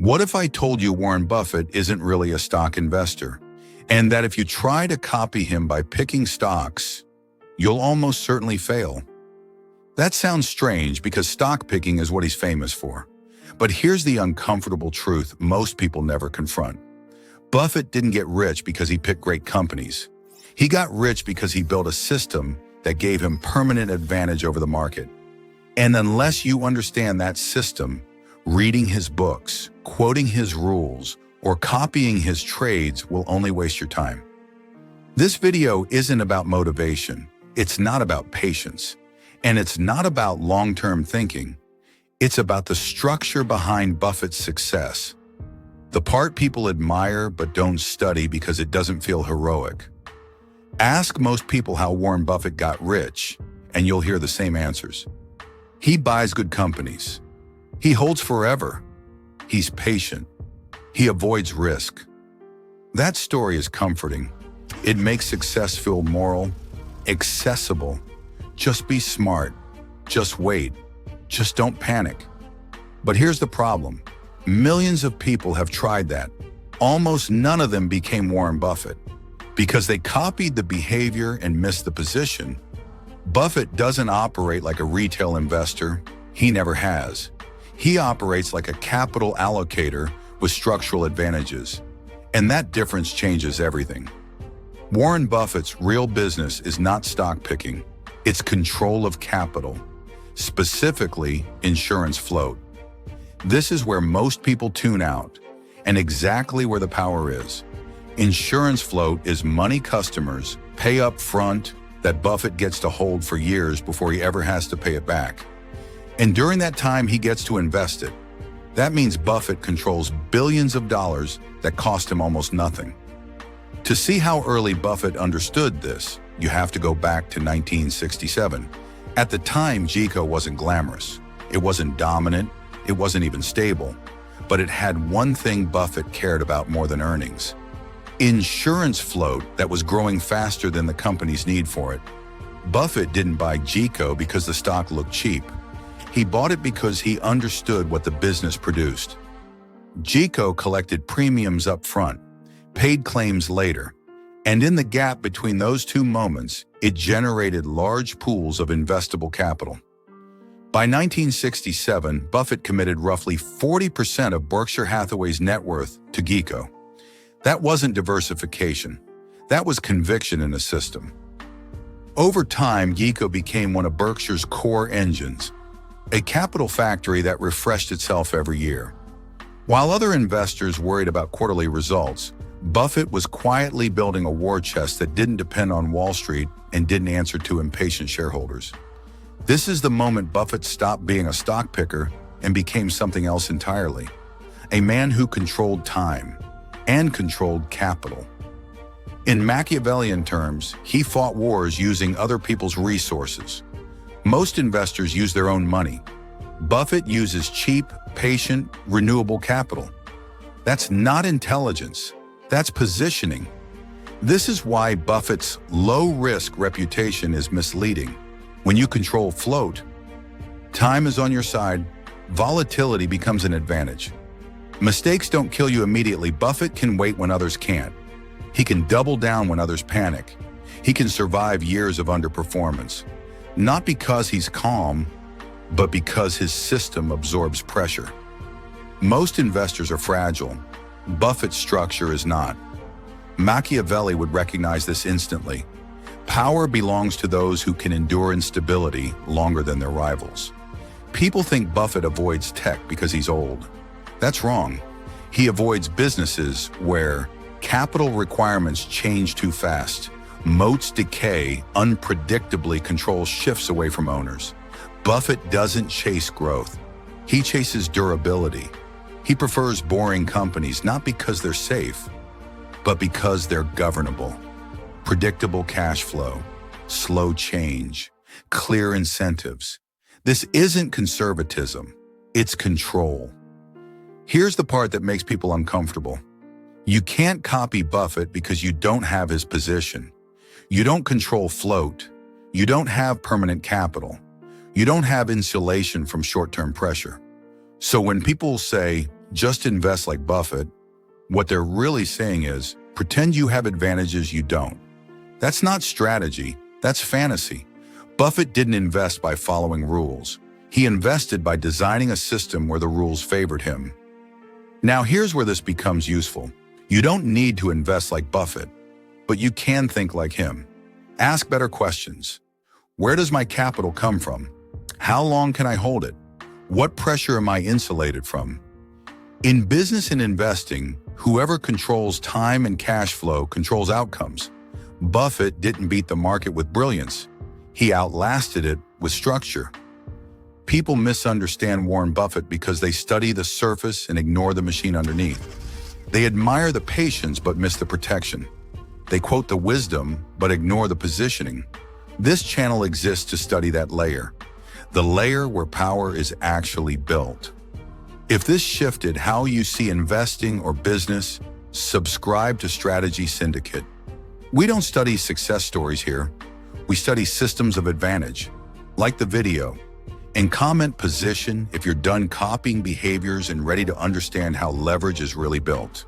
What if I told you Warren Buffett isn't really a stock investor, and that if you try to copy him by picking stocks, you'll almost certainly fail? That sounds strange because stock picking is what he's famous for. But here's the uncomfortable truth most people never confront. Buffett didn't get rich because he picked great companies. He got rich because he built a system that gave him permanent advantage over the market. And unless you understand that system, reading his books, quoting his rules, or copying his trades will only waste your time. This video isn't about motivation. It's not about patience. And it's not about long-term thinking. It's about the structure behind Buffett's success. The part people admire but don't study because it doesn't feel heroic. Ask most people how Warren Buffett got rich, and you'll hear the same answers. He buys good companies. He holds forever. He's patient. He avoids risk. That story is comforting. It makes success feel moral, accessible. Just be smart. Just wait. Just don't panic. But here's the problem. Millions of people have tried that. Almost none of them became Warren Buffett. Because they copied the behavior and missed the position. Buffett doesn't operate like a retail investor. He never has. He operates like a capital allocator with structural advantages. And that difference changes everything. Warren Buffett's real business is not stock picking. It's control of capital, specifically insurance float. This is where most people tune out, and exactly where the power is. Insurance float is money customers pay up front that Buffett gets to hold for years before he ever has to pay it back. And during that time, he gets to invest it. That means Buffett controls billions of dollars that cost him almost nothing. To see how early Buffett understood this, you have to go back to 1967. At the time, GEICO wasn't glamorous. It wasn't dominant. It wasn't even stable. But it had one thing Buffett cared about more than earnings. Insurance float that was growing faster than the company's need for it. Buffett didn't buy GEICO because the stock looked cheap. He bought it because he understood what the business produced. GEICO collected premiums up front, paid claims later, and in the gap between those two moments, it generated large pools of investable capital. By 1967, Buffett committed roughly 40% of Berkshire Hathaway's net worth to GEICO. That wasn't diversification. That was conviction in a system. Over time, GEICO became one of Berkshire's core engines, a capital factory that refreshed itself every year. While other investors worried about quarterly results, Buffett was quietly building a war chest that didn't depend on Wall Street and didn't answer to impatient shareholders. This is the moment Buffett stopped being a stock picker and became something else entirely. A man who controlled time and controlled capital. In Machiavellian terms, he fought wars using other people's resources. Most investors use their own money. Buffett uses cheap, patient, renewable capital. That's not intelligence. That's positioning. This is why Buffett's low-risk reputation is misleading. When you control float, time is on your side, volatility becomes an advantage. Mistakes don't kill you immediately. Buffett can wait when others can't. He can double down when others panic. He can survive years of underperformance. Not because he's calm, but because his system absorbs pressure. Most investors are fragile. Buffett's structure is not. Machiavelli would recognize this instantly. Power belongs to those who can endure instability longer than their rivals. People think Buffett avoids tech because he's old. That's wrong. He avoids businesses where capital requirements change too fast. Moats decay, unpredictably control shifts away from owners. Buffett doesn't chase growth. He chases durability. He prefers boring companies not because they're safe, but because they're governable. Predictable cash flow, slow change, clear incentives. This isn't conservatism, it's control. Here's the part that makes people uncomfortable. You can't copy Buffett because you don't have his position. You don't control float. You don't have permanent capital. You don't have insulation from short-term pressure. So when people say, just invest like Buffett, what they're really saying is, pretend you have advantages you don't. That's not strategy, that's fantasy. Buffett didn't invest by following rules. He invested by designing a system where the rules favored him. Now here's where this becomes useful. You don't need to invest like Buffett, but you can think like him. Ask better questions. Where does my capital come from? How long can I hold it? What pressure am I insulated from? In business and investing, whoever controls time and cash flow controls outcomes. Buffett didn't beat the market with brilliance. He outlasted it with structure. People misunderstand Warren Buffett because they study the surface and ignore the machine underneath. They admire the patience but miss the protection. They quote the wisdom but ignore the positioning. This channel exists to study that layer, the layer where power is actually built. If this shifted how you see investing or business, subscribe to Strategy Syndicate. We don't study success stories here. We study systems of advantage. Like the video, and comment position if you're done copying behaviors and ready to understand how leverage is really built.